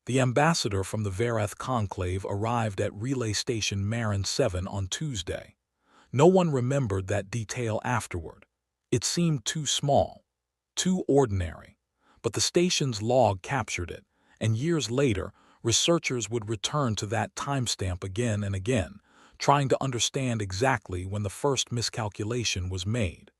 The ambassador from the Verath Conclave arrived at Relay Station Marin 7 on Tuesday. No one remembered that detail afterward. It seemed too small, too ordinary. But the station's log captured it, and years later, researchers would return to that timestamp again and again, trying to understand exactly when the first miscalculation was made.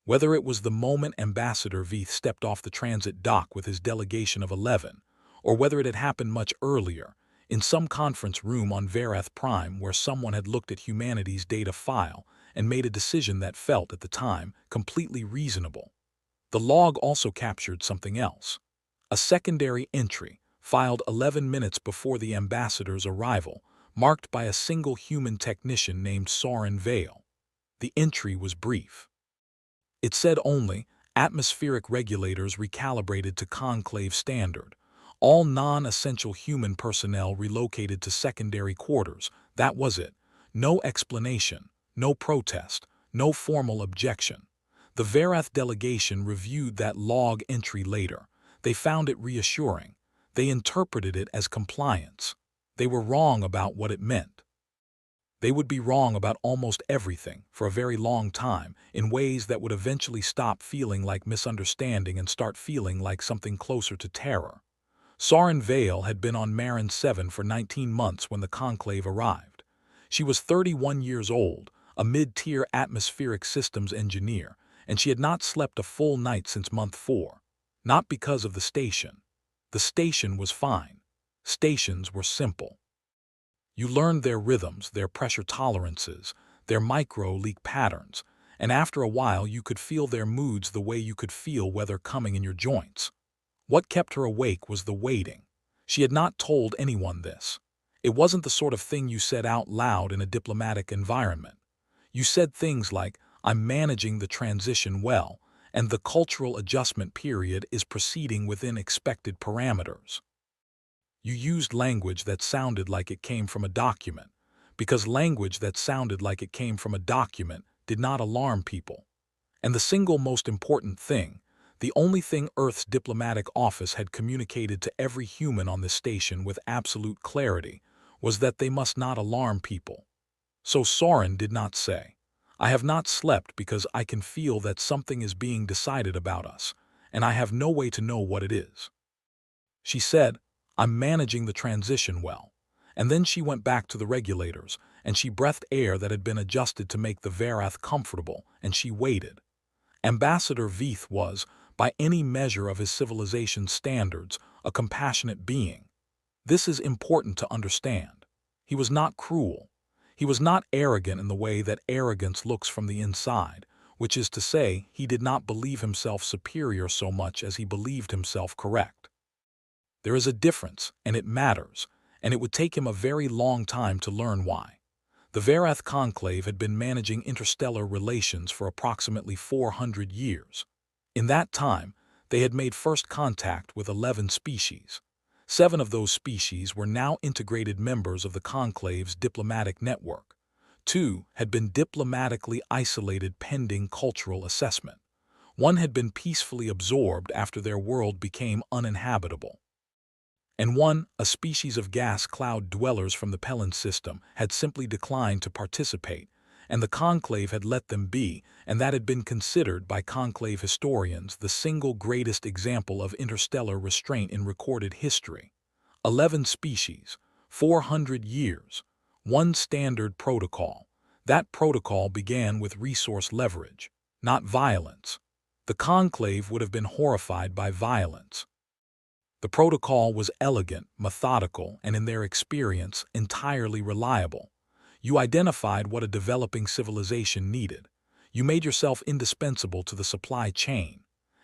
Whether it was the moment Ambassador Veith stepped off the transit dock with his delegation of 11, or whether it had happened much earlier, in some conference room on Verath Prime where someone had looked at humanity's data file and made a decision that felt, at the time, completely reasonable. The log also captured something else. A secondary entry, filed 11 minutes before the ambassador's arrival, marked by a single human technician named Soren Vale. The entry was brief. It said only, atmospheric regulators recalibrated to conclave standard. All non-essential human personnel relocated to secondary quarters. That was it. No explanation, no protest, no formal objection. The Verath delegation reviewed that log entry later. They found it reassuring. They interpreted it as compliance. They were wrong about what it meant. They would be wrong about almost everything for a very long time, in ways that would eventually stop feeling like misunderstanding and start feeling like something closer to terror. Soren Vale had been on Marin 7 for 19 months when the conclave arrived. She was 31 years old, a mid-tier atmospheric systems engineer, and she had not slept a full night since month 4. Not because of the station. The station was fine. Stations were simple. You learned their rhythms, their pressure tolerances, their micro-leak patterns, and after a while you could feel their moods the way you could feel weather coming in your joints. What kept her awake was the waiting. She had not told anyone this. It wasn't the sort of thing you said out loud in a diplomatic environment. You said things like, "I'm managing the transition well, and the cultural adjustment period is proceeding within expected parameters." You used language that sounded like it came from a document, because language that sounded like it came from a document did not alarm people. And the single most important thing, the only thing Earth's diplomatic office had communicated to every human on this station with absolute clarity, was that they must not alarm people. So Soren did not say, "I have not slept because I can feel that something is being decided about us, and I have no way to know what it is." She said, "I'm managing the transition well." And then she went back to the regulators, and she breathed air that had been adjusted to make the Verath comfortable, and she waited. Ambassador Veith was, by any measure of his civilization's standards, a compassionate being. This is important to understand. He was not cruel. He was not arrogant in the way that arrogance looks from the inside, which is to say, he did not believe himself superior so much as he believed himself correct. There is a difference, and it matters, and it would take him a very long time to learn why. The Verath Conclave had been managing interstellar relations for approximately 400 years. In that time, they had made first contact with 11 species. 7 of those species were now integrated members of the Conclave's diplomatic network. 2 had been diplomatically isolated pending cultural assessment. 1 had been peacefully absorbed after their world became uninhabitable. And 1, a species of gas cloud dwellers from the Pelin system, had simply declined to participate, and the Conclave had let them be, and that had been considered by Conclave historians the single greatest example of interstellar restraint in recorded history. 11 species, 400 years, 1 standard protocol. That protocol began with resource leverage, not violence. The Conclave would have been horrified by violence. The protocol was elegant, methodical, and in their experience, entirely reliable. You identified what a developing civilization needed. You made yourself indispensable to the supply chain.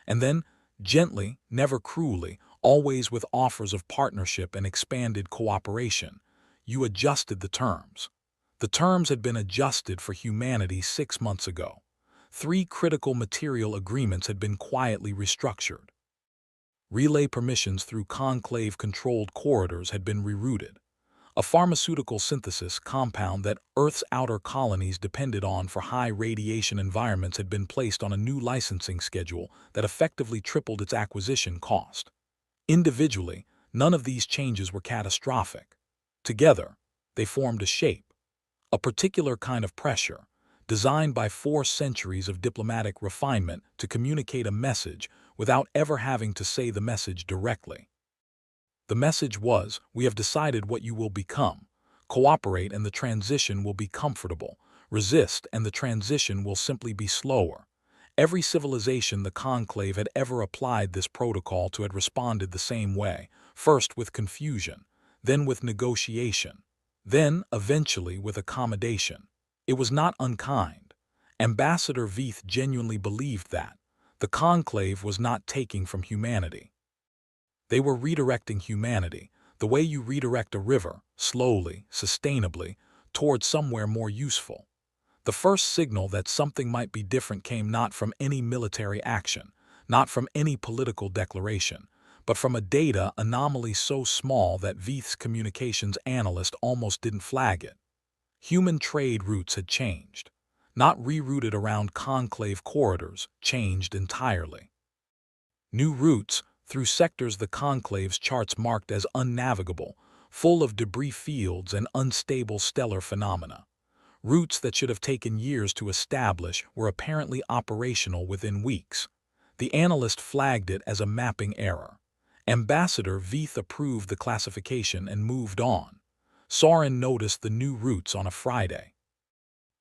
And then, gently, never cruelly, always with offers of partnership and expanded cooperation, you adjusted the terms. The terms had been adjusted for humanity 6 months ago. 3 critical material agreements had been quietly restructured. Relay permissions through conclave-controlled corridors had been rerouted. A pharmaceutical synthesis compound that Earth's outer colonies depended on for high radiation environments had been placed on a new licensing schedule that effectively tripled its acquisition cost. Individually, None of these changes were catastrophic. Together, they formed a shape, a particular kind of pressure, designed by 4 centuries of diplomatic refinement to communicate a message without ever having to say the message directly. The message was, we have decided what you will become. Cooperate and the transition will be comfortable. Resist and the transition will simply be slower. Every civilization the Conclave had ever applied this protocol to had responded the same way, first with confusion, then with negotiation, then, eventually, with accommodation. It was not unkind. Ambassador Veith genuinely believed that the Conclave was not taking from humanity. They were redirecting humanity, the way you redirect a river, slowly, sustainably, towards somewhere more useful. The first signal that something might be different came not from any military action, not from any political declaration, but from a data anomaly so small that Veith's communications analyst almost didn't flag it. Human trade routes had changed. Not rerouted around conclave corridors, changed entirely. New routes, through sectors the conclave's charts marked as unnavigable, full of debris fields and unstable stellar phenomena. Routes that should have taken years to establish were apparently operational within weeks. The analyst flagged it as a mapping error. Ambassador Veith approved the classification and moved on. Soren noticed the new routes on a Friday.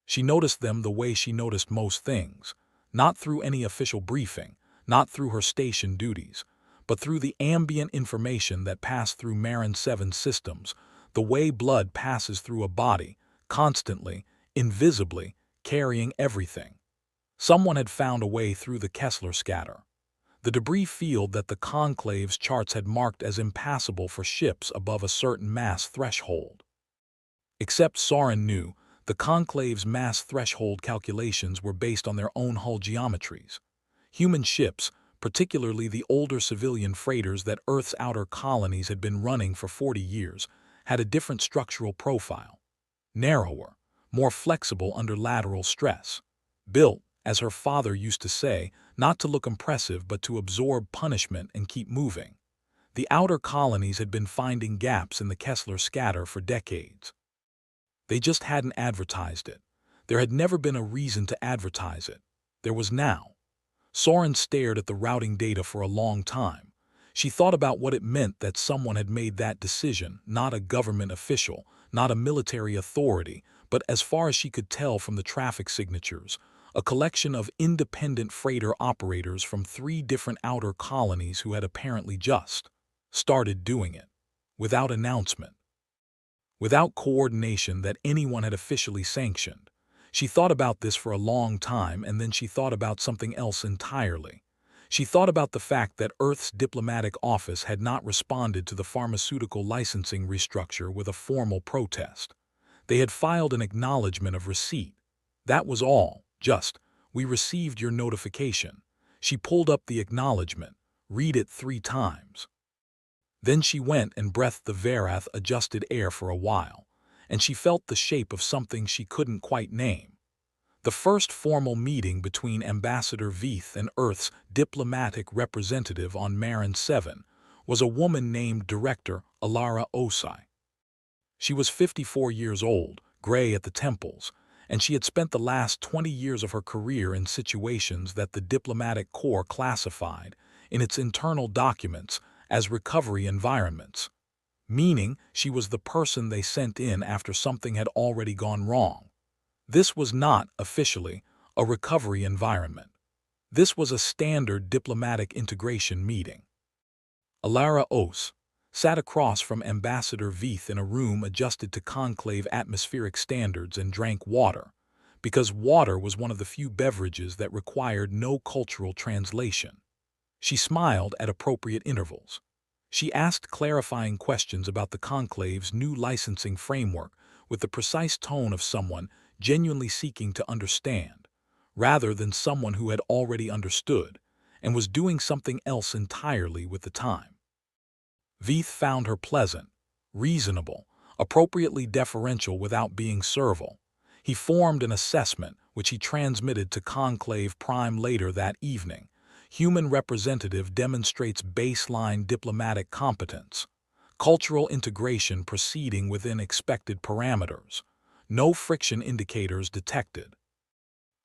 She noticed them the way she noticed most things, not through any official briefing, not through her station duties, but through the ambient information that passed through Marin 7 systems, the way blood passes through a body, constantly, invisibly, carrying everything. Someone had found a way through the Kessler scatter, the debris field that the Conclave's charts had marked as impassable for ships above a certain mass threshold. Except Soren knew, the Conclave's mass threshold calculations were based on their own hull geometries. Human ships, particularly the older civilian freighters that Earth's outer colonies had been running for 40 years, had a different structural profile. Narrower, more flexible under lateral stress. Built, as her father used to say, not to look impressive but to absorb punishment and keep moving. The outer colonies had been finding gaps in the Kessler scatter for decades. They just hadn't advertised it. There had never been a reason to advertise it. There was now. Soren stared at the routing data for a long time. She thought about what it meant that someone had made that decision, not a government official, not a military authority, but as far as she could tell from the traffic signatures, a collection of independent freighter operators from 3 different outer colonies who had apparently just started doing it, without announcement, without coordination that anyone had officially sanctioned. She thought about this for a long time, and then she thought about something else entirely. She thought about the fact that Earth's diplomatic office had not responded to the pharmaceutical licensing restructure with a formal protest. They had filed an acknowledgement of receipt. That was all, just, we received your notification. She pulled up the acknowledgement, read it 3 times. Then she went and breathed the Varath-adjusted air for a while, and she felt the shape of something she couldn't quite name. The first formal meeting between Ambassador Veith and Earth's diplomatic representative on Marin 7 was a woman named Director Alara Osai. She was 54 years old, gray at the temples, and she had spent the last 20 years of her career in situations that the diplomatic corps classified, in its internal documents, as recovery environments. Meaning she was the person they sent in after something had already gone wrong. This was not, officially, a recovery environment. This was a standard diplomatic integration meeting. Alara Os sat across from Ambassador Veith in a room adjusted to conclave atmospheric standards and drank water, because water was one of the few beverages that required no cultural translation. She smiled at appropriate intervals. She asked clarifying questions about the conclave's new licensing framework with the precise tone of someone genuinely seeking to understand, rather than someone who had already understood and was doing something else entirely with the time. Veith found her pleasant, reasonable, appropriately deferential without being servile. He formed an assessment, which he transmitted to Conclave Prime later that evening. Human representative demonstrates baseline diplomatic competence. cultural integration proceeding within expected parameters, no friction indicators detected.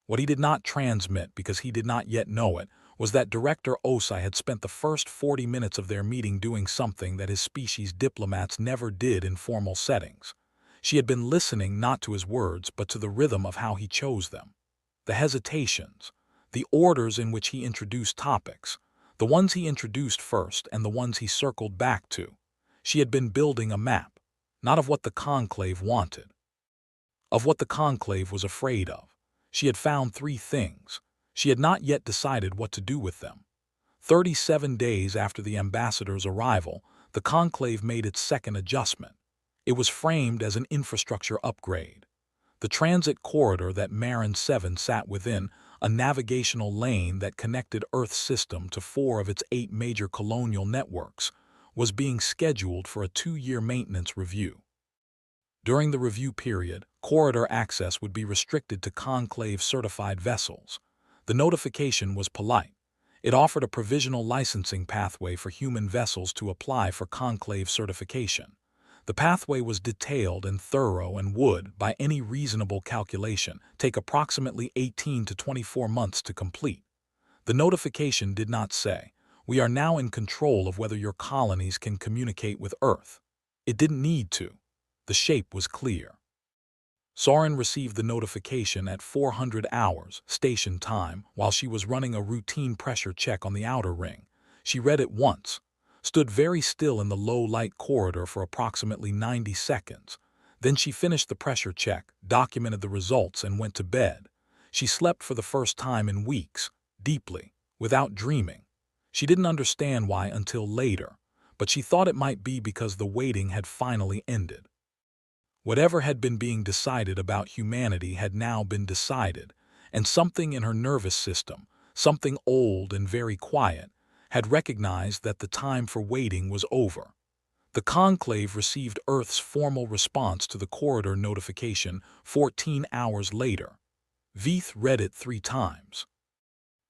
What he did not transmit, because he did not yet know it, was that Director Osai had spent the first 40 minutes of their meeting doing something that his species diplomats never did in formal settings. She had been listening not to his words but to the rhythm of how he chose them. The hesitations, the orders in which he introduced topics, the ones he introduced first and the ones he circled back to. She had been building a map, not of what the Conclave wanted, of what the Conclave was afraid of. She had found 3 things. She had not yet decided what to do with them. 37 days after the ambassador's arrival, the Conclave made its second adjustment. It was framed as an infrastructure upgrade. The transit corridor that Marin 7 sat within, a navigational lane that connected Earth's system to 4 of its 8 major colonial networks, was being scheduled for a 2-year maintenance review. During the review period, corridor access would be restricted to Conclave-certified vessels. The notification was polite. It offered a provisional licensing pathway for human vessels to apply for Conclave certification. The pathway was detailed and thorough and would, by any reasonable calculation, take approximately 18 to 24 months to complete. The notification did not say, "We are now in control of whether your colonies can communicate with Earth." It didn't need to. The shape was clear. Soren received the notification at 400 hours, station time, while she was running a routine pressure check on the outer ring. She read it once, stood very still in the low-light corridor for approximately 90 seconds. Then she finished the pressure check, documented the results, and went to bed. She slept for the first time in weeks, deeply, without dreaming. She didn't understand why until later, but she thought it might be because the waiting had finally ended. Whatever had been being decided about humanity had now been decided, and something in her nervous system, something old and very quiet, had recognized that the time for waiting was over. The Conclave received Earth's formal response to the corridor notification 14 hours later. Veith read it 3 times.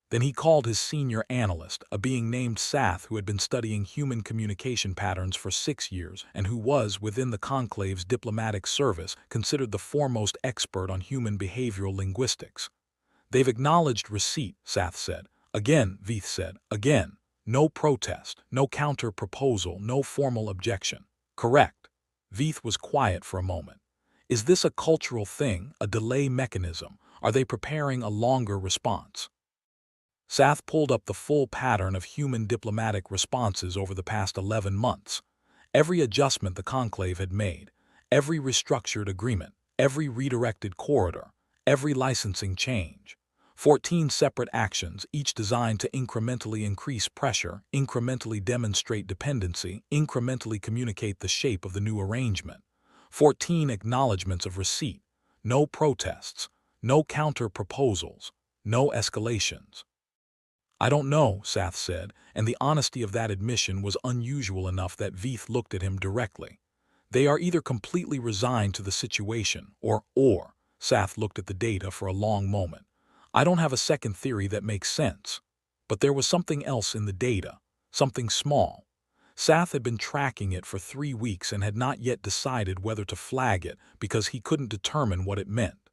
Then he called his senior analyst, a being named Sath who had been studying human communication patterns for 6 years and who was, within the Conclave's diplomatic service, considered the foremost expert on human behavioral linguistics. "They've acknowledged receipt," Sath said. "Again," Veith said. "Again. No protest, no counter-proposal, no formal objection." "Correct." Veith was quiet for a moment. "Is this a cultural thing, a delay mechanism? Are they preparing a longer response?" Sath pulled up the full pattern of human diplomatic responses over the past 11 months. Every adjustment the Conclave had made, every restructured agreement, every redirected corridor, every licensing change. 14 separate actions, each designed to incrementally increase pressure, incrementally demonstrate dependency, incrementally communicate the shape of the new arrangement. 14 acknowledgments of receipt, no protests, no counter-proposals, no escalations. "I don't know," Sath said, and the honesty of that admission was unusual enough that Veith looked at him directly. "They are either completely resigned to the situation, or, Sath looked at the data for a long moment. "I don't have a second theory that makes sense." But there was something else in the data, something small. Sath had been tracking it for 3 weeks and had not yet decided whether to flag it because he couldn't determine what it meant.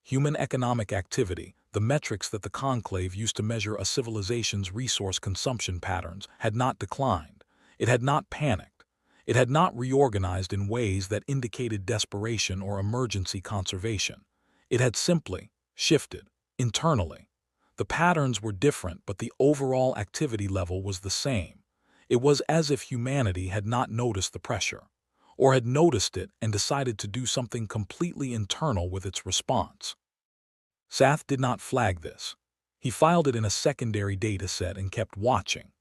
Human economic activity, the metrics that the Conclave used to measure a civilization's resource consumption patterns, had not declined. It had not panicked. It had not reorganized in ways that indicated desperation or emergency conservation. It had simply shifted internally. The patterns were different, but the overall activity level was the same. It was as if humanity had not noticed the pressure, or had noticed it and decided to do something completely internal with its response. Sath did not flag this. He filed it in a secondary data set and kept watching.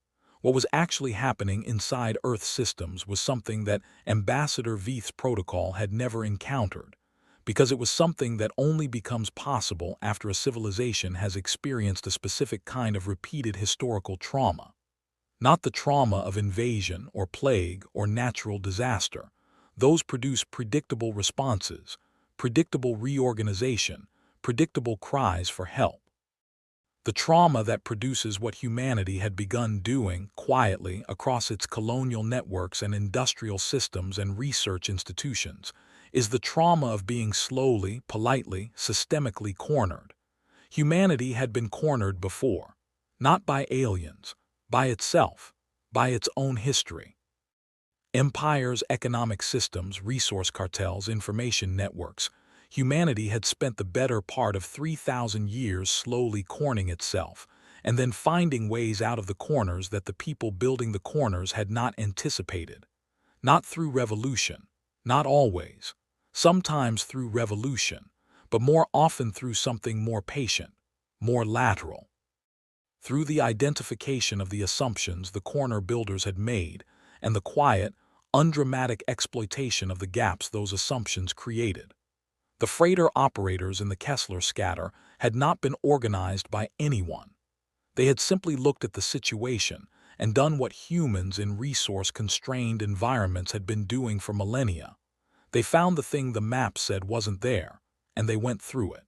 What was actually happening inside Earth systems was something that Ambassador Veith's protocol had never encountered, because it was something that only becomes possible after a civilization has experienced a specific kind of repeated historical trauma. Not the trauma of invasion or plague or natural disaster. Those produce predictable responses, predictable reorganization, predictable cries for help. The trauma that produces what humanity had begun doing quietly across its colonial networks and industrial systems and research institutions is the trauma of being slowly, politely, systemically cornered. Humanity had been cornered before, not by aliens, by itself, by its own history. Empires, economic systems, resource cartels, information networks. Humanity had spent the better part of 3,000 years slowly cornering itself, and then finding ways out of the corners that the people building the corners had not anticipated. Not through revolution, not always. Sometimes through revolution, but more often through something more patient, more lateral. Through the identification of the assumptions the corner builders had made, and the quiet, undramatic exploitation of the gaps those assumptions created. The freighter operators in the Kessler scatter had not been organized by anyone. They had simply looked at the situation and done what humans in resource-constrained environments had been doing for millennia. They found the thing the map said wasn't there, and they went through it.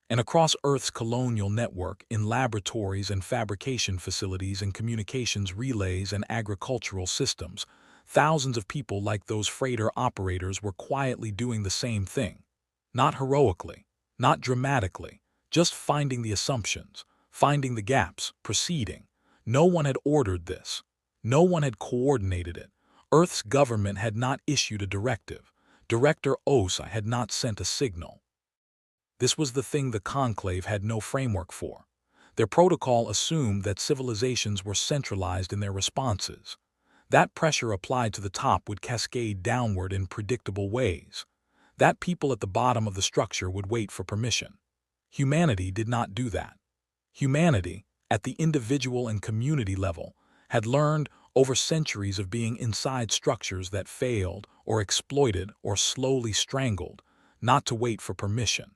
And across Earth's colonial network, in laboratories and fabrication facilities and communications relays and agricultural systems, thousands of people like those freighter operators were quietly doing the same thing. Not heroically, not dramatically, just finding the assumptions, finding the gaps, proceeding. No one had ordered this. No one had coordinated it. Earth's government had not issued a directive. Director OSI had not sent a signal. This was the thing the Conclave had no framework for. Their protocol assumed that civilizations were centralized in their responses. That pressure applied to the top would cascade downward in predictable ways. That people at the bottom of the structure would wait for permission. Humanity did not do that. Humanity, at the individual and community level, had learned over centuries of being inside structures that failed or exploited or slowly strangled, not to wait for permission.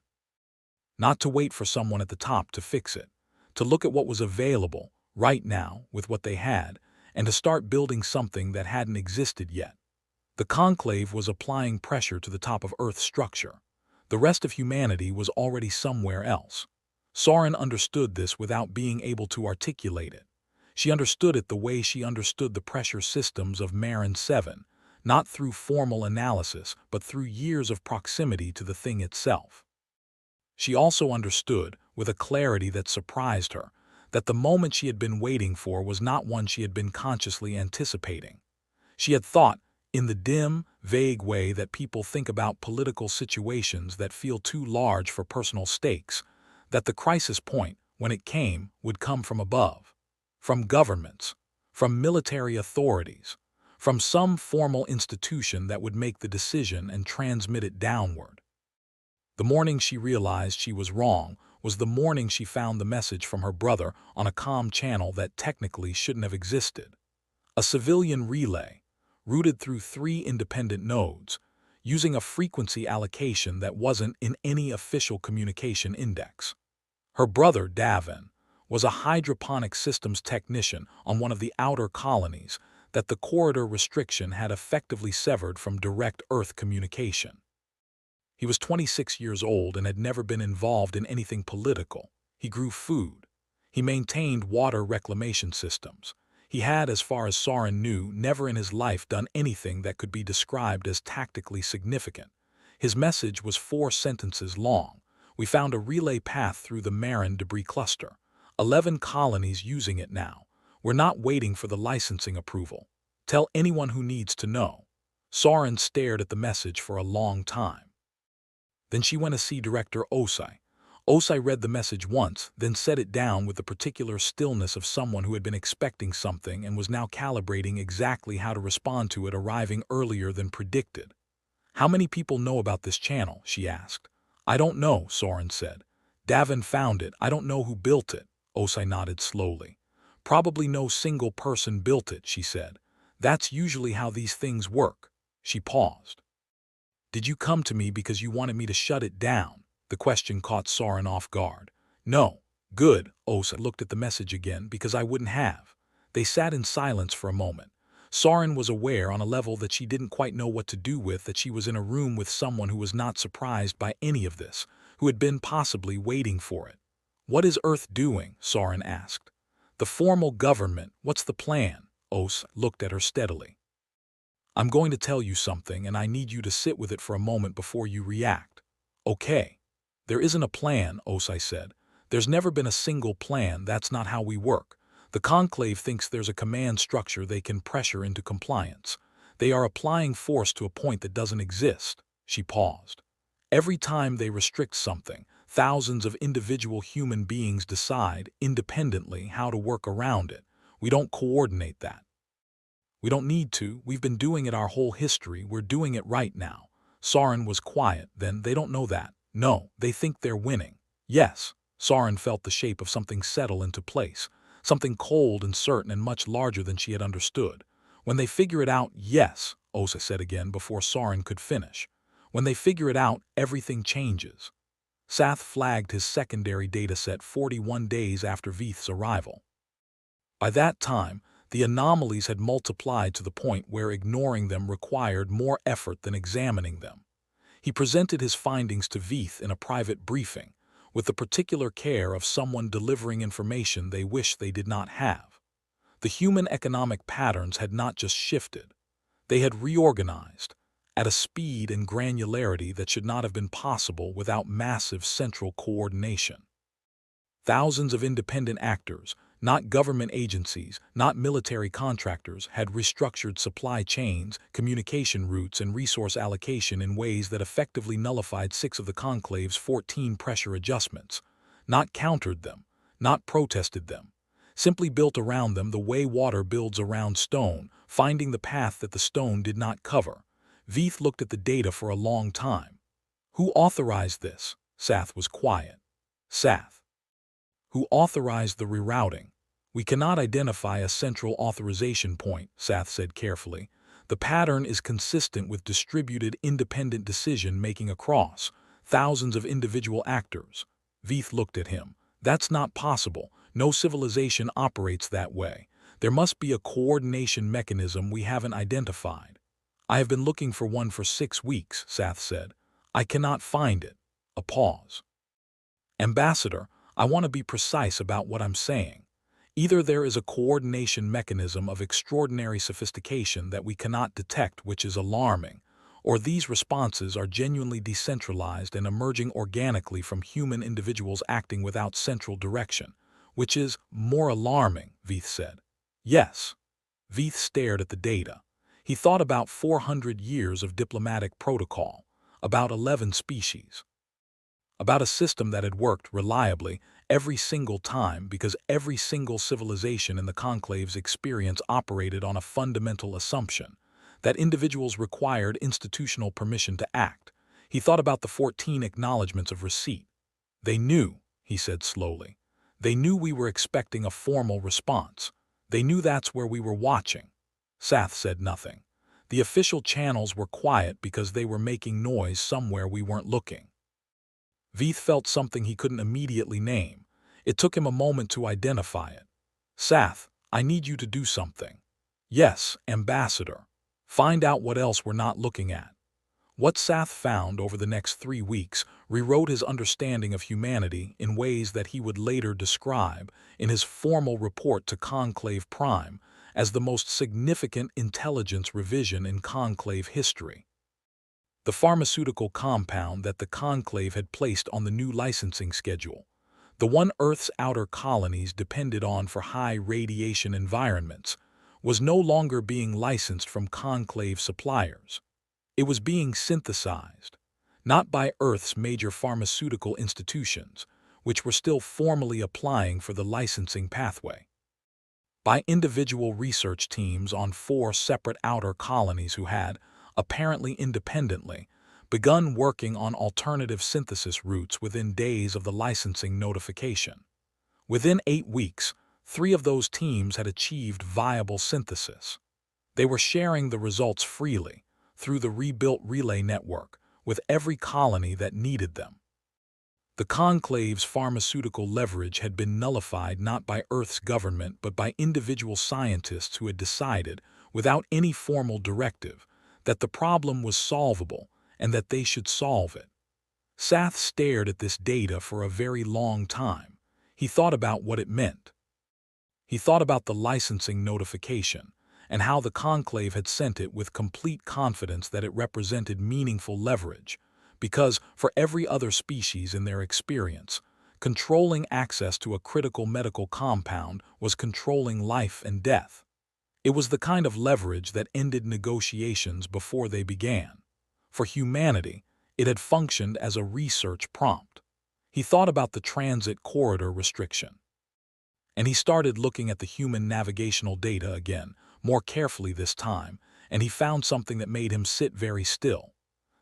Not to wait for someone at the top to fix it, to look at what was available right now with what they had, and to start building something that hadn't existed yet. The Conclave was applying pressure to the top of Earth's structure. The rest of humanity was already somewhere else. Soren understood this without being able to articulate it. She understood it the way she understood the pressure systems of Marin 7, not through formal analysis, but through years of proximity to the thing itself. She also understood, with a clarity that surprised her, that the moment she had been waiting for was not one she had been consciously anticipating. She had thought, in the dim, vague way that people think about political situations that feel too large for personal stakes, that the crisis point, when it came, would come from above, from governments, from military authorities, from some formal institution that would make the decision and transmit it downward. The morning she realized she was wrong was the morning she found the message from her brother on a comm channel that technically shouldn't have existed. A civilian relay, routed through 3 independent nodes, using a frequency allocation that wasn't in any official communication index. Her brother, Davin, was a hydroponic systems technician on one of the outer colonies that the corridor restriction had effectively severed from direct Earth communication. He was 26 years old and had never been involved in anything political. He grew food. He maintained water reclamation systems. He had, as far as Soren knew, never in his life done anything that could be described as tactically significant. His message was 4 sentences long. We found a relay path through the Marin debris cluster. 11 colonies using it now. We're not waiting for the licensing approval. Tell anyone who needs to know. Soren stared at the message for a long time. Then she went to see Director Osai. Osai read the message once, then set it down with the particular stillness of someone who had been expecting something and was now calibrating exactly how to respond to it, arriving earlier than predicted. How many people know about this channel? She asked. I don't know, Soren said. Davin found it. I don't know who built it. Osai nodded slowly. Probably no single person built it, she said. That's usually how these things work. She paused. Did you come to me because you wanted me to shut it down? The question caught Soren off guard. No. Good, Osai looked at the message again, because I wouldn't have. They sat in silence for a moment. Soren was aware on a level that she didn't quite know what to do with that she was in a room with someone who was not surprised by any of this, who had been possibly waiting for it. What is Earth doing? Soren asked. The formal government, what's the plan? Os looked at her steadily. I'm going to tell you something, and I need you to sit with it for a moment before you react. Okay. There isn't a plan, Osai said. There's never been a single plan. That's not how we work. The Conclave thinks there's a command structure they can pressure into compliance. They are applying force to a point that doesn't exist. She paused. Every time they restrict something, thousands of individual human beings decide, independently, how to work around it. We don't coordinate that. We don't need to. We've been doing it our whole history. We're doing it right now. Soren was quiet. Then they don't know that. No, they think they're winning. Yes. Soren felt the shape of something settle into place, something cold and certain and much larger than she had understood. When they figure it out, yes, Osa said again before Soren could finish. When they figure it out, everything changes. Sath flagged his secondary dataset 41 days after Veith's arrival. By that time, the anomalies had multiplied to the point where ignoring them required more effort than examining them. He presented his findings to Veith in a private briefing, with the particular care of someone delivering information they wish they did not have. The human economic patterns had not just shifted. They had reorganized, at a speed and granularity that should not have been possible without massive central coordination. Thousands of independent actors, not government agencies, not military contractors, had restructured supply chains, communication routes, and resource allocation in ways that effectively nullified 6 of the Conclave's 14 pressure adjustments, not countered them, not protested them, simply built around them the way water builds around stone, finding the path that the stone did not cover. Veith looked at the data for a long time. Who authorized this? Sath was quiet. Sath. Who authorized the rerouting? We cannot identify a central authorization point, Sath said carefully. The pattern is consistent with distributed independent decision-making across thousands of individual actors. Veith looked at him. That's not possible. No civilization operates that way. There must be a coordination mechanism we haven't identified. I have been looking for one for 6 weeks, Sath said. I cannot find it. A pause. Ambassador, I want to be precise about what I'm saying. Either there is a coordination mechanism of extraordinary sophistication that we cannot detect, which is alarming, or these responses are genuinely decentralized and emerging organically from human individuals acting without central direction, which is more alarming, Veith said. Yes. Veith stared at the data. He thought about 400 years of diplomatic protocol, about 11 species, about a system that had worked reliably every single time because every single civilization in the Conclave's experience operated on a fundamental assumption that individuals required institutional permission to act. He thought about the 14 acknowledgments of receipt. They knew, he said slowly. They knew we were expecting a formal response. They knew that's where we were watching. Sath said nothing. The official channels were quiet because they were making noise somewhere we weren't looking. Veith felt something he couldn't immediately name. It took him a moment to identify it. Sath, I need you to do something. Yes, Ambassador. Find out what else we're not looking at. What Sath found over the next 3 weeks rewrote his understanding of humanity in ways that he would later describe in his formal report to Conclave Prime as the most significant intelligence revision in Conclave history. The pharmaceutical compound that the Conclave had placed on the new licensing schedule, the one Earth's outer colonies depended on for high radiation environments, was no longer being licensed from Conclave suppliers. It was being synthesized, not by Earth's major pharmaceutical institutions, which were still formally applying for the licensing pathway, by individual research teams on 4 separate outer colonies who had, apparently independently, begun working on alternative synthesis routes within days of the licensing notification. Within 8 weeks, 3 of those teams had achieved viable synthesis. They were sharing the results freely, through the rebuilt relay network, with every colony that needed them. The Conclave's pharmaceutical leverage had been nullified not by Earth's government but by individual scientists who had decided, without any formal directive, that the problem was solvable and that they should solve it. Sath stared at this data for a very long time. He thought about what it meant. He thought about the licensing notification and how the Conclave had sent it with complete confidence that it represented meaningful leverage, because, for every other species in their experience, controlling access to a critical medical compound was controlling life and death. It was the kind of leverage that ended negotiations before they began. For humanity, it had functioned as a research prompt. He thought about the transit corridor restriction. And he started looking at the human navigational data again, more carefully this time, and he found something that made him sit very still.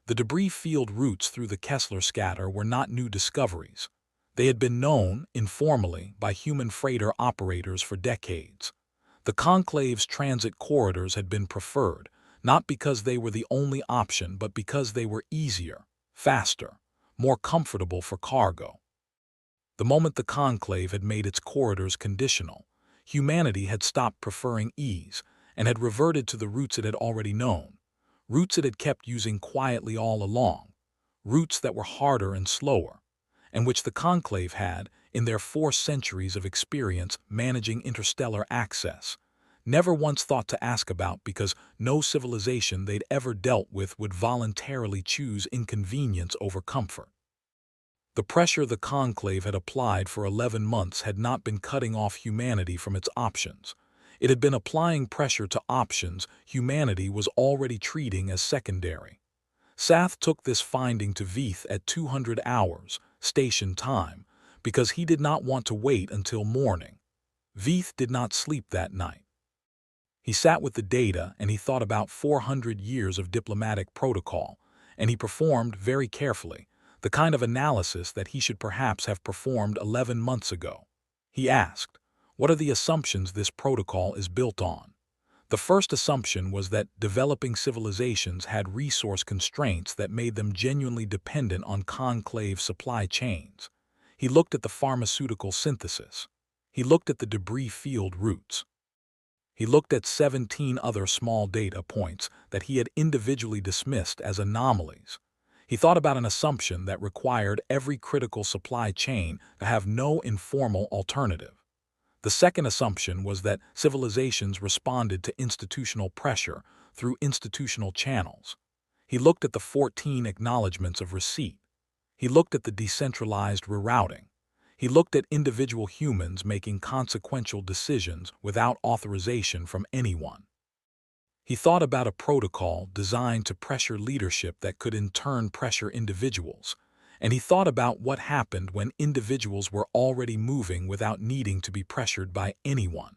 The debris field routes through the Kessler scatter were not new discoveries. They had been known, informally, by human freighter operators for decades. The Conclave's transit corridors had been preferred, not because they were the only option, but because they were easier, faster, more comfortable for cargo. The moment the Conclave had made its corridors conditional, humanity had stopped preferring ease and had reverted to the routes it had already known, routes it had kept using quietly all along, routes that were harder and slower, and which the Conclave had, in their 4 centuries of experience managing interstellar access, never once thought to ask about, because no civilization they'd ever dealt with would voluntarily choose inconvenience over comfort. The pressure the Conclave had applied for 11 months had not been cutting off humanity from its options. It had been applying pressure to options humanity was already treating as secondary. Sath took this finding to Veith at 200 hours, station time, because he did not want to wait until morning. Veith did not sleep that night. He sat with the data and he thought about 400 years of diplomatic protocol, and he performed, very carefully, the kind of analysis that he should perhaps have performed 11 months ago. He asked, what are the assumptions this protocol is built on? The first assumption was that developing civilizations had resource constraints that made them genuinely dependent on Conclave supply chains. He looked at the pharmaceutical synthesis. He looked at the debris field routes. He looked at 17 other small data points that he had individually dismissed as anomalies. He thought about an assumption that required every critical supply chain to have no informal alternative. The second assumption was that civilizations responded to institutional pressure through institutional channels. He looked at the 14 acknowledgments of receipt. He looked at the decentralized rerouting. He looked at individual humans making consequential decisions without authorization from anyone. He thought about a protocol designed to pressure leadership that could in turn pressure individuals, and he thought about what happened when individuals were already moving without needing to be pressured by anyone.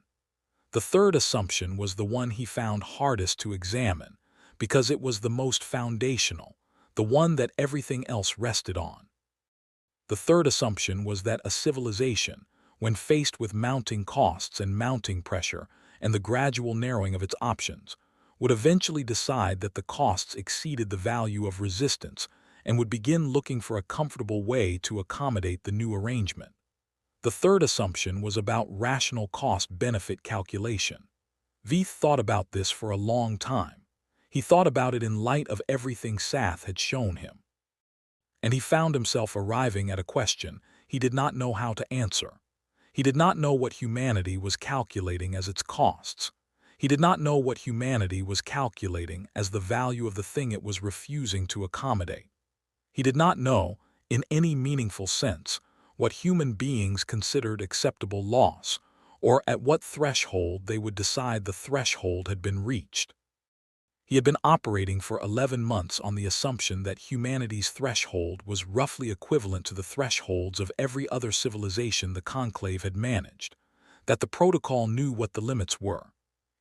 The third assumption was the one he found hardest to examine, because it was the most foundational, the one that everything else rested on. The third assumption was that a civilization, when faced with mounting costs and mounting pressure and the gradual narrowing of its options, would eventually decide that the costs exceeded the value of resistance and would begin looking for a comfortable way to accommodate the new arrangement. The third assumption was about rational cost-benefit calculation. Veith thought about this for a long time. He thought about it in light of everything Sath had shown him. And he found himself arriving at a question he did not know how to answer. He did not know what humanity was calculating as its costs. He did not know what humanity was calculating as the value of the thing it was refusing to accommodate. He did not know, in any meaningful sense, what human beings considered acceptable loss, or at what threshold they would decide the threshold had been reached. He had been operating for 11 months on the assumption that humanity's threshold was roughly equivalent to the thresholds of every other civilization the Conclave had managed, that the protocol knew what the limits were.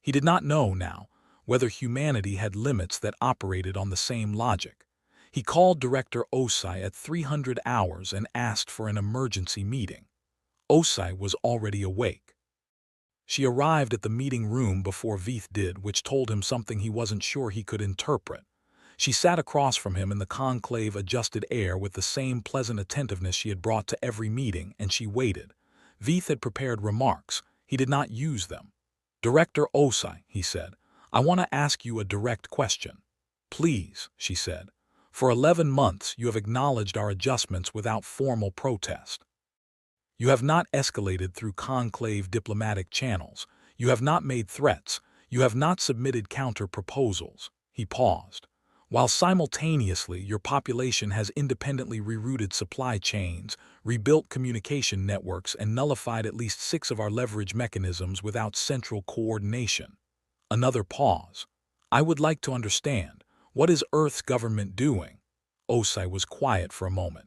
He did not know, now, whether humanity had limits that operated on the same logic. He called Director Osai at 300 hours and asked for an emergency meeting. Osai was already awake. She arrived at the meeting room before Veith did, which told him something he wasn't sure he could interpret. She sat across from him in the Conclave adjusted air with the same pleasant attentiveness she had brought to every meeting, and she waited. Veith had prepared remarks. He did not use them. Director Osai, he said, I want to ask you a direct question. Please, she said. For 11 months you have acknowledged our adjustments without formal protest. You have not escalated through conclave diplomatic channels. You have not made threats. You have not submitted counter-proposals. He paused. While simultaneously your population has independently rerouted supply chains, rebuilt communication networks, and nullified at least 6 of our leverage mechanisms without central coordination. Another pause. I would like to understand, what is Earth's government doing? Osai was quiet for a moment.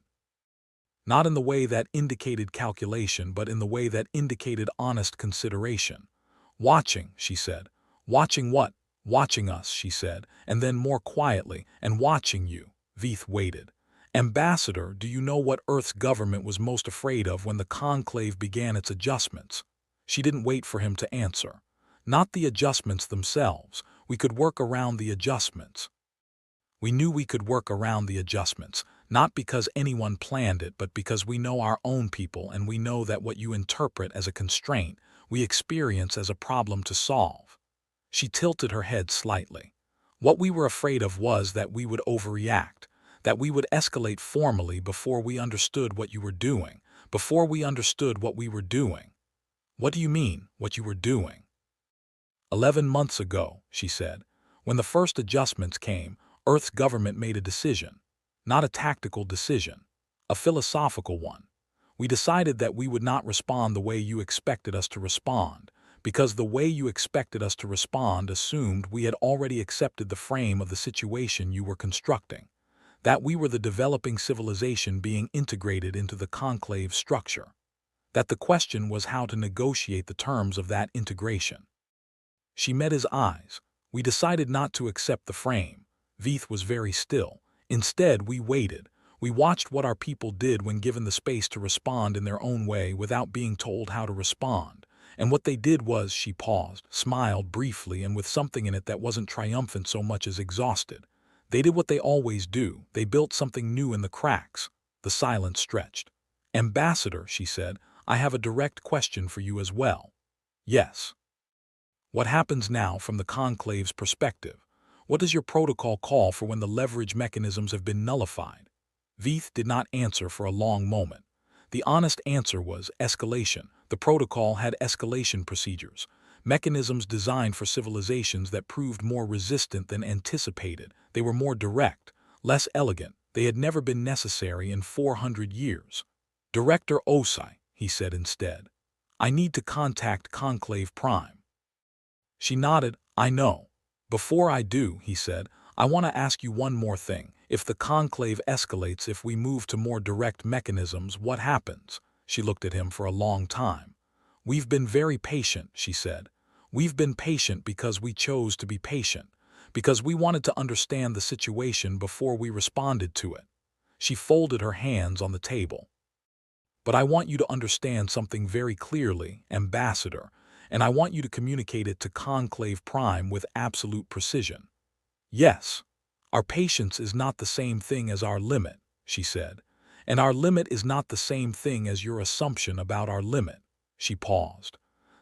Not in the way that indicated calculation, but in the way that indicated honest consideration. Watching, she said. Watching what? Watching us, she said, and then more quietly, and watching you. Veith waited. Ambassador, do you know what Earth's government was most afraid of when the conclave began its adjustments? She didn't wait for him to answer. Not the adjustments themselves. We could work around the adjustments. We knew we could work around the adjustments, not because anyone planned it, but because we know our own people, and we know that what you interpret as a constraint, we experience as a problem to solve. She tilted her head slightly. What we were afraid of was that we would overreact, that we would escalate formally before we understood what you were doing, before we understood what we were doing. What do you mean, what you were doing? 11 months ago, she said, when the first adjustments came, Earth's government made a decision. Not a tactical decision, a philosophical one. We decided that we would not respond the way you expected us to respond, because the way you expected us to respond assumed we had already accepted the frame of the situation you were constructing, that we were the developing civilization being integrated into the conclave structure, that the question was how to negotiate the terms of that integration. She met his eyes. We decided not to accept the frame. Veith was very still. Instead, we waited. We watched what our people did when given the space to respond in their own way without being told how to respond. And what they did was, she paused, smiled briefly and with something in it that wasn't triumphant so much as exhausted. They did what they always do. They built something new in the cracks. The silence stretched. Ambassador, she said, I have a direct question for you as well. Yes. What happens now from the conclave's perspective? What does your protocol call for when the leverage mechanisms have been nullified? Veith did not answer for a long moment. The honest answer was escalation. The protocol had escalation procedures, mechanisms designed for civilizations that proved more resistant than anticipated. They were more direct, less elegant. They had never been necessary in 400 years. Director Osai, he said instead. I need to contact Conclave Prime. She nodded. I know. Before I do, he said, I want to ask you one more thing. If the conclave escalates, if we move to more direct mechanisms, what happens? She looked at him for a long time. We've been very patient, she said. We've been patient because we chose to be patient, because we wanted to understand the situation before we responded to it. She folded her hands on the table. But I want you to understand something very clearly, Ambassador, and I want you to communicate it to Conclave Prime with absolute precision. Yes, our patience is not the same thing as our limit, she said, and our limit is not the same thing as your assumption about our limit. She paused.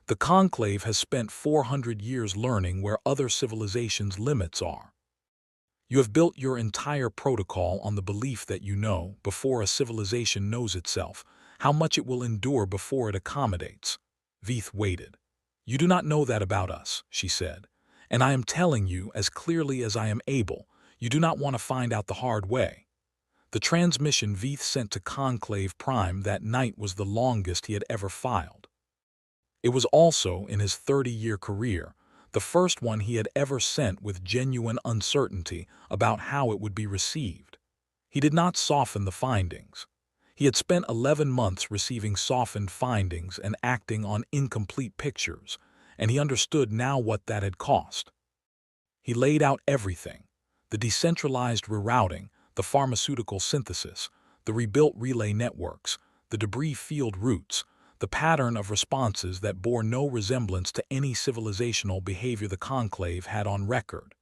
The Conclave has spent 400 years learning where other civilizations' limits are. You have built your entire protocol on the belief that you know, before a civilization knows itself, how much it will endure before it accommodates. Veith waited. You do not know that about us, she said, and I am telling you as clearly as I am able, you do not want to find out the hard way. The transmission Veith sent to Conclave Prime that night was the longest he had ever filed. It was also, in his 30-year career, the first one he had ever sent with genuine uncertainty about how it would be received. He did not soften the findings. He had spent 11 months receiving softened findings and acting on incomplete pictures, and he understood now what that had cost. He laid out everything: the decentralized rerouting, the pharmaceutical synthesis, the rebuilt relay networks, the debris field routes, the pattern of responses that bore no resemblance to any civilizational behavior the Conclave had on record.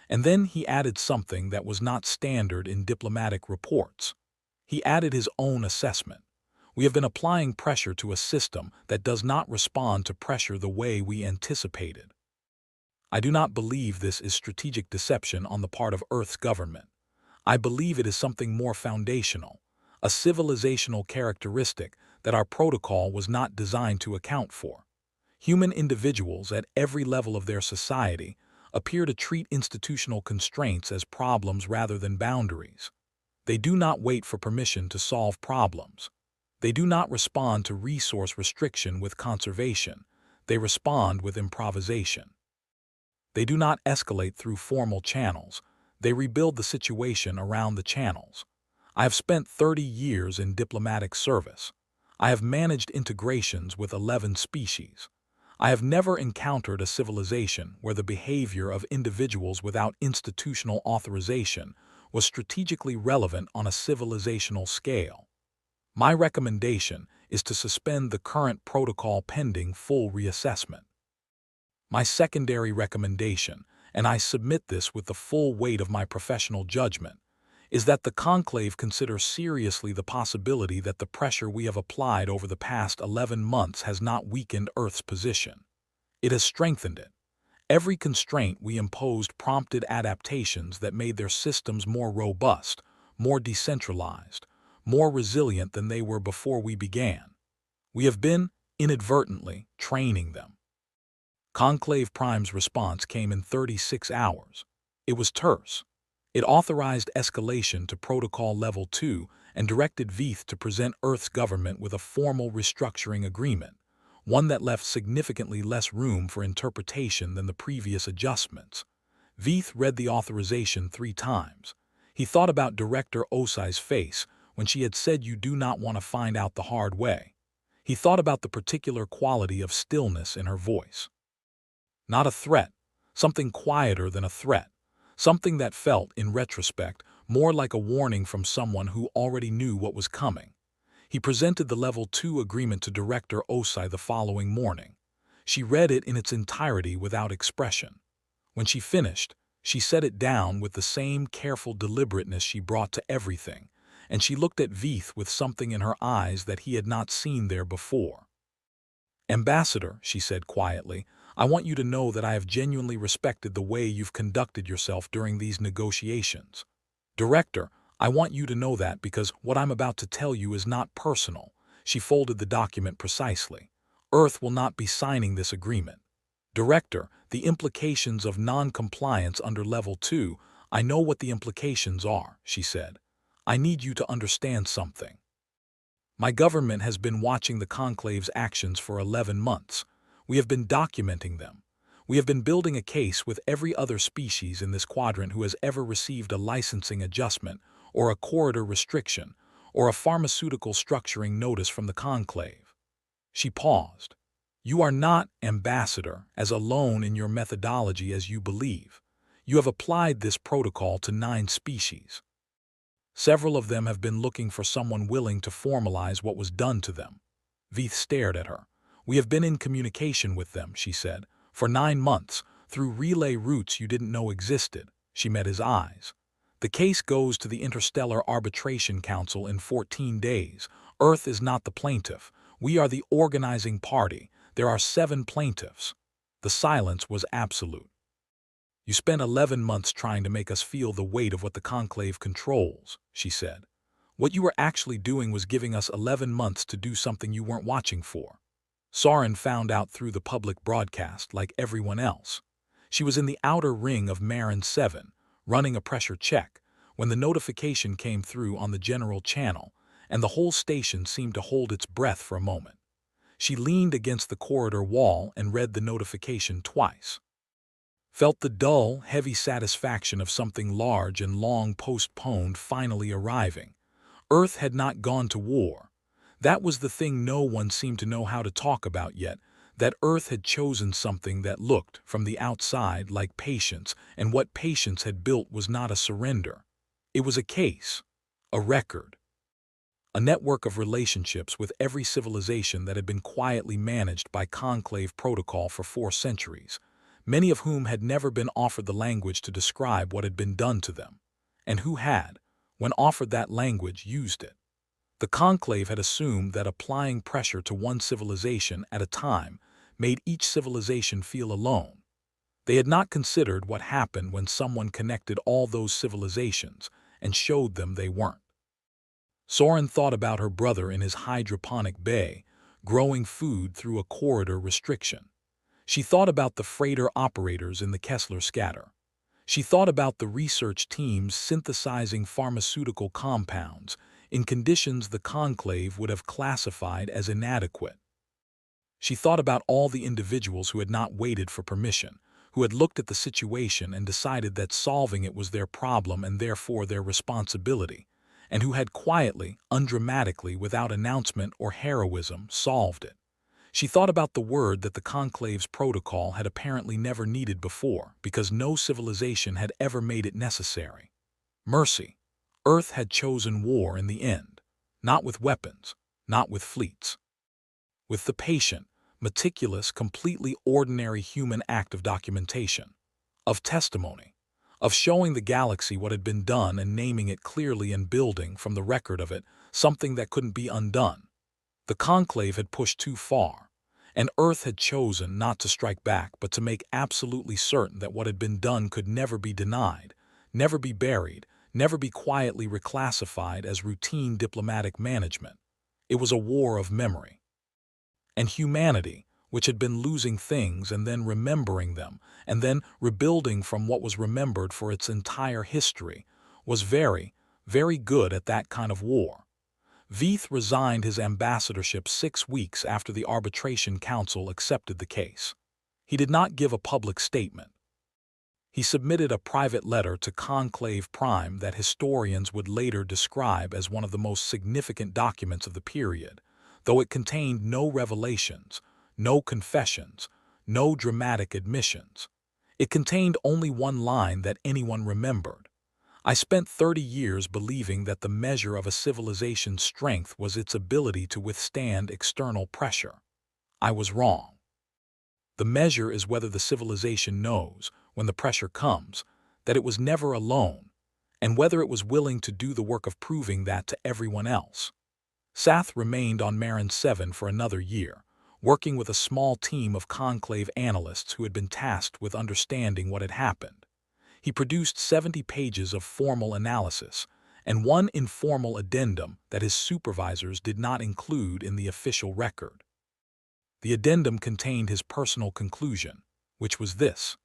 And then he added something that was not standard in diplomatic reports. He added his own assessment. We have been applying pressure to a system that does not respond to pressure the way we anticipated. I do not believe this is strategic deception on the part of Earth's government. I believe it is something more foundational, a civilizational characteristic that our protocol was not designed to account for. Human individuals at every level of their society appear to treat institutional constraints as problems rather than boundaries. They do not wait for permission to solve problems. They do not respond to resource restriction with conservation. They respond with improvisation. They do not escalate through formal channels. They rebuild the situation around the channels. I have spent 30 years in diplomatic service. I have managed integrations with 11 species. I have never encountered a civilization where the behavior of individuals without institutional authorization was strategically relevant on a civilizational scale. My recommendation is to suspend the current protocol pending full reassessment. My secondary recommendation, and I submit this with the full weight of my professional judgment, is that the Conclave consider seriously the possibility that the pressure we have applied over the past 11 months has not weakened Earth's position. It has strengthened it. Every constraint we imposed prompted adaptations that made their systems more robust, more decentralized, more resilient than they were before we began. We have been, inadvertently, training them. Conclave Prime's response came in 36 hours. It was terse. It authorized escalation to Protocol Level 2 and directed Veith to present Earth's government with a formal restructuring agreement, one that left significantly less room for interpretation than the previous adjustments. Veith read the authorization 3 times. He thought about Director Osai's face when she had said you do not want to find out the hard way. He thought about the particular quality of stillness in her voice. Not a threat, something quieter than a threat, something that felt, in retrospect, more like a warning from someone who already knew what was coming. He presented the Level 2 agreement to Director Osai the following morning. She read it in its entirety without expression. When she finished, she set it down with the same careful deliberateness she brought to everything, and she looked at Veith with something in her eyes that he had not seen there before. "Ambassador," she said quietly, "I want you to know that I have genuinely respected the way you've conducted yourself during these negotiations. Director, I want you to know that because what I'm about to tell you is not personal." She folded the document precisely. "Earth will not be signing this agreement. Director, the implications of non-compliance under Level 2, I know what the implications are," she said. "I need you to understand something. My government has been watching the Conclave's actions for 11 months. We have been documenting them. We have been building a case with every other species in this quadrant who has ever received a licensing adjustment, or a corridor restriction, or a pharmaceutical structuring notice from the Conclave." She paused. "You are not, Ambassador, as alone in your methodology as you believe. You have applied this protocol to 9 species. Several of them have been looking for someone willing to formalize what was done to them." Veith stared at her. "We have been in communication with them," she said, "for 9 months, through relay routes you didn't know existed." She met his eyes. "The case goes to the Interstellar Arbitration Council in 14 days. Earth is not the plaintiff. We are the organizing party. There are 7 plaintiffs." The silence was absolute. "You spent 11 months trying to make us feel the weight of what the Conclave controls," she said. "What you were actually doing was giving us 11 months to do something you weren't watching for." Soren found out through the public broadcast like everyone else. She was in the outer ring of Marin 7, running a pressure check, when the notification came through on the general channel, and the whole station seemed to hold its breath for a moment. She leaned against the corridor wall and read the notification twice. Felt the dull, heavy satisfaction of something large and long postponed finally arriving. Earth had not gone to war. That was the thing no one seemed to know how to talk about yet, that Earth had chosen something that looked, from the outside, like patience, and what patience had built was not a surrender. It was a case, a record, a network of relationships with every civilization that had been quietly managed by Conclave protocol for 4 centuries. Many of whom had never been offered the language to describe what had been done to them, and who had, when offered that language, used it. The Conclave had assumed that applying pressure to one civilization at a time made each civilization feel alone. They had not considered what happened when someone connected all those civilizations and showed them they weren't. Soren thought about her brother in his hydroponic bay, growing food through a corridor restriction. She thought about the freighter operators in the Kessler scatter. She thought about the research teams synthesizing pharmaceutical compounds in conditions the Conclave would have classified as inadequate. She thought about all the individuals who had not waited for permission, who had looked at the situation and decided that solving it was their problem and therefore their responsibility, and who had quietly, undramatically, without announcement or heroism, solved it. She thought about the word that the Conclave's protocol had apparently never needed before, because no civilization had ever made it necessary. Mercy. Earth had chosen war in the end, not with weapons, not with fleets. With the patient, meticulous, completely ordinary human act of documentation, of testimony, of showing the galaxy what had been done and naming it clearly and building from the record of it something that couldn't be undone. The Conclave had pushed too far, and Earth had chosen not to strike back but to make absolutely certain that what had been done could never be denied, never be buried, never be quietly reclassified as routine diplomatic management. It was a war of memory. And humanity, which had been losing things and then remembering them, and then rebuilding from what was remembered for its entire history, was very, very good at that kind of war. Veith resigned his ambassadorship 6 weeks after the Arbitration Council accepted the case. He did not give a public statement. He submitted a private letter to Conclave Prime that historians would later describe as one of the most significant documents of the period, though it contained no revelations, no confessions, no dramatic admissions. It contained only one line that anyone remembered. I spent 30 years believing that the measure of a civilization's strength was its ability to withstand external pressure. I was wrong. The measure is whether the civilization knows, when the pressure comes, that it was never alone, and whether it was willing to do the work of proving that to everyone else. Sath remained on Marin 7 for another year, working with a small team of Conclave analysts who had been tasked with understanding what had happened. He produced 70 pages of formal analysis and one informal addendum that his supervisors did not include in the official record. The addendum contained his personal conclusion, which was this: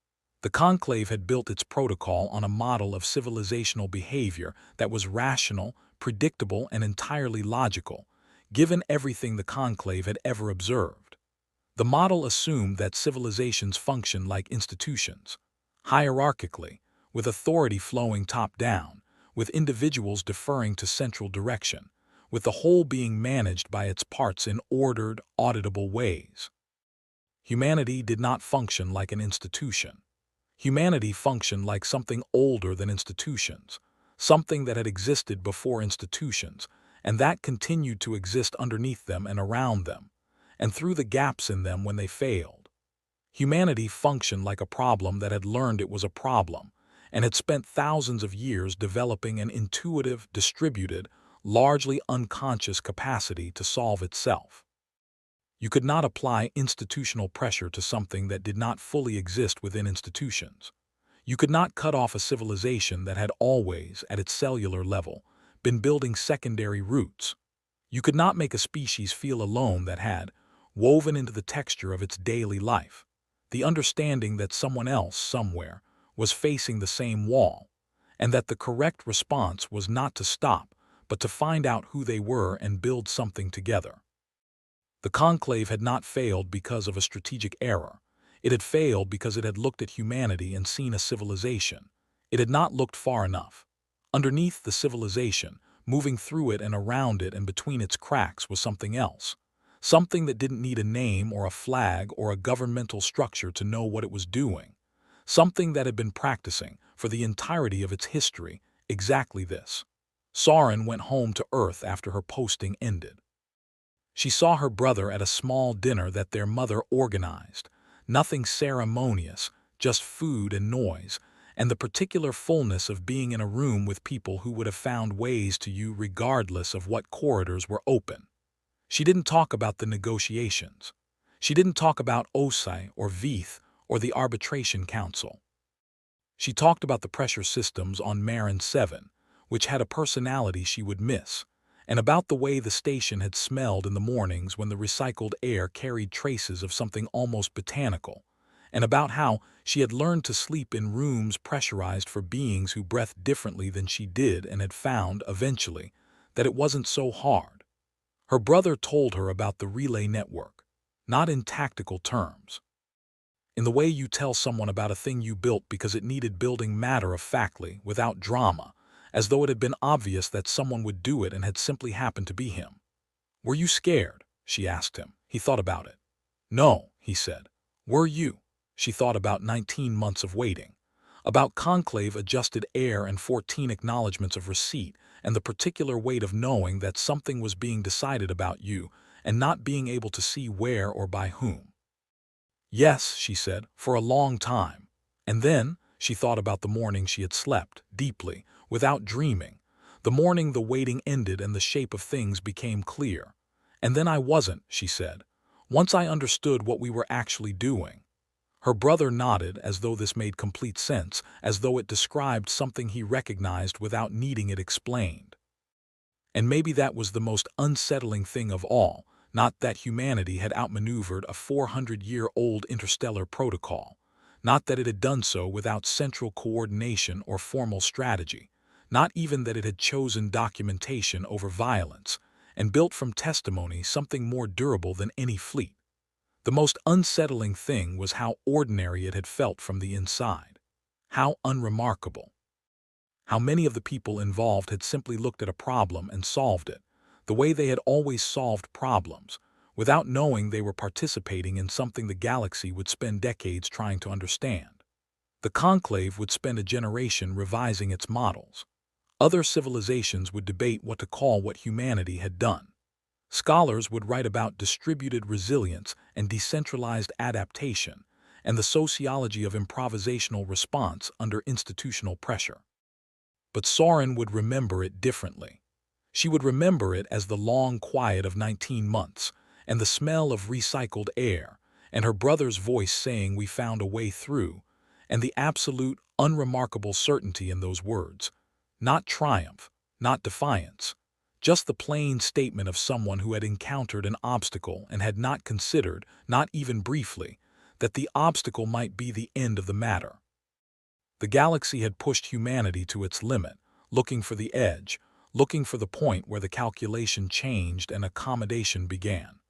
the Conclave had built its protocol on a model of civilizational behavior that was rational, predictable, and entirely logical, given everything the Conclave had ever observed. The model assumed that civilizations function like institutions, hierarchically, with authority flowing top-down, with individuals deferring to central direction, with the whole being managed by its parts in ordered, auditable ways. Humanity did not function like an institution. Humanity functioned like something older than institutions, something that had existed before institutions, and that continued to exist underneath them and around them, and through the gaps in them when they failed. Humanity functioned like a problem that had learned it was a problem, and had spent thousands of years developing an intuitive, distributed, largely unconscious capacity to solve itself. You could not apply institutional pressure to something that did not fully exist within institutions. You could not cut off a civilization that had always, at its cellular level, been building secondary roots. You could not make a species feel alone that had, woven into the texture of its daily life, the understanding that someone else, somewhere, was facing the same wall, and that the correct response was not to stop, but to find out who they were and build something together. The Conclave had not failed because of a strategic error. It had failed because it had looked at humanity and seen a civilization. It had not looked far enough. Underneath the civilization, moving through it and around it and between its cracks, was something else. Something that didn't need a name or a flag or a governmental structure to know what it was doing. Something that had been practicing, for the entirety of its history, exactly this. Soren went home to Earth after her posting ended. She saw her brother at a small dinner that their mother organized. Nothing ceremonious, just food and noise, and the particular fullness of being in a room with people who would have found ways to you regardless of what corridors were open. She didn't talk about the negotiations. She didn't talk about OSI or Veith or the Arbitration Council. She talked about the pressure systems on Marin 7, which had a personality she would miss, and about the way the station had smelled in the mornings when the recycled air carried traces of something almost botanical, and about how she had learned to sleep in rooms pressurized for beings who breathed differently than she did and had found, eventually, that it wasn't so hard. Her brother told her about the relay network, not in tactical terms. In the way you tell someone about a thing you built because it needed building matter-of-factly, without drama, as though it had been obvious that someone would do it and had simply happened to be him. "Were you scared?" she asked him. He thought about it. "No," he said. "Were you?" She thought about 19 months of waiting, about conclave-adjusted air and 14 acknowledgments of receipt, and the particular weight of knowing that something was being decided about you and not being able to see where or by whom. "Yes," she said, "for a long time." And then she thought about the morning she had slept, deeply, without dreaming, the morning the waiting ended and the shape of things became clear. "And then I wasn't," she said, "once I understood what we were actually doing." Her brother nodded as though this made complete sense, as though it described something he recognized without needing it explained. And maybe that was the most unsettling thing of all, not that humanity had outmaneuvered a 400-year-old interstellar protocol, not that it had done so without central coordination or formal strategy, not even that it had chosen documentation over violence, and built from testimony something more durable than any fleet. The most unsettling thing was how ordinary it had felt from the inside, how unremarkable. How many of the people involved had simply looked at a problem and solved it, the way they had always solved problems, without knowing they were participating in something the galaxy would spend decades trying to understand. The Conclave would spend a generation revising its models. Other civilizations would debate what to call what humanity had done. Scholars would write about distributed resilience and decentralized adaptation, and the sociology of improvisational response under institutional pressure. But Soren would remember it differently. She would remember it as the long quiet of 19 months, and the smell of recycled air, and her brother's voice saying we found a way through, and the absolute, unremarkable certainty in those words. Not triumph, not defiance, just the plain statement of someone who had encountered an obstacle and had not considered, not even briefly, that the obstacle might be the end of the matter. The galaxy had pushed humanity to its limit, looking for the edge, looking for the point where the calculation changed and accommodation began.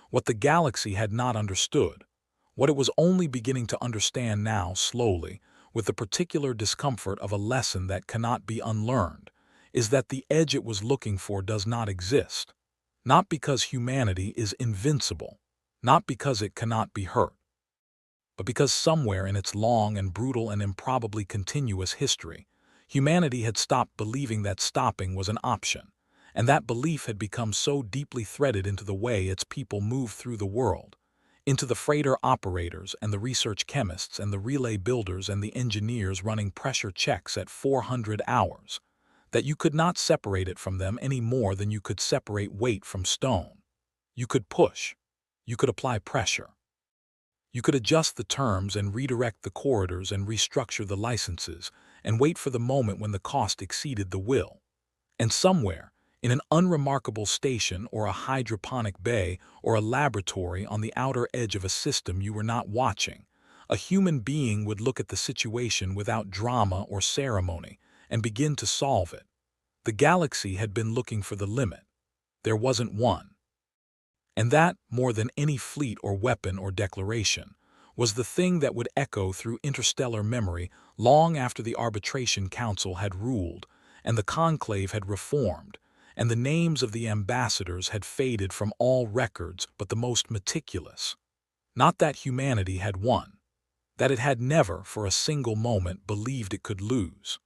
What the galaxy had not understood, what it was only beginning to understand now slowly, with the particular discomfort of a lesson that cannot be unlearned, is that the edge it was looking for does not exist. Not because humanity is invincible, not because it cannot be hurt, but because somewhere in its long and brutal and improbably continuous history, humanity had stopped believing that stopping was an option, and that belief had become so deeply threaded into the way its people move through the world, into the freighter operators and the research chemists and the relay builders and the engineers running pressure checks at 400 hours, that you could not separate it from them any more than you could separate weight from stone. You could push. You could apply pressure. You could adjust the terms and redirect the corridors and restructure the licenses and wait for the moment when the cost exceeded the will. And somewhere, in an unremarkable station or a hydroponic bay or a laboratory on the outer edge of a system you were not watching, a human being would look at the situation without drama or ceremony and begin to solve it. The galaxy had been looking for the limit. There wasn't one. And that, more than any fleet or weapon or declaration, was the thing that would echo through interstellar memory long after the Arbitration Council had ruled, and the Conclave had reformed, and the names of the ambassadors had faded from all records but the most meticulous. Not that humanity had won, that it had never for a single moment believed it could lose.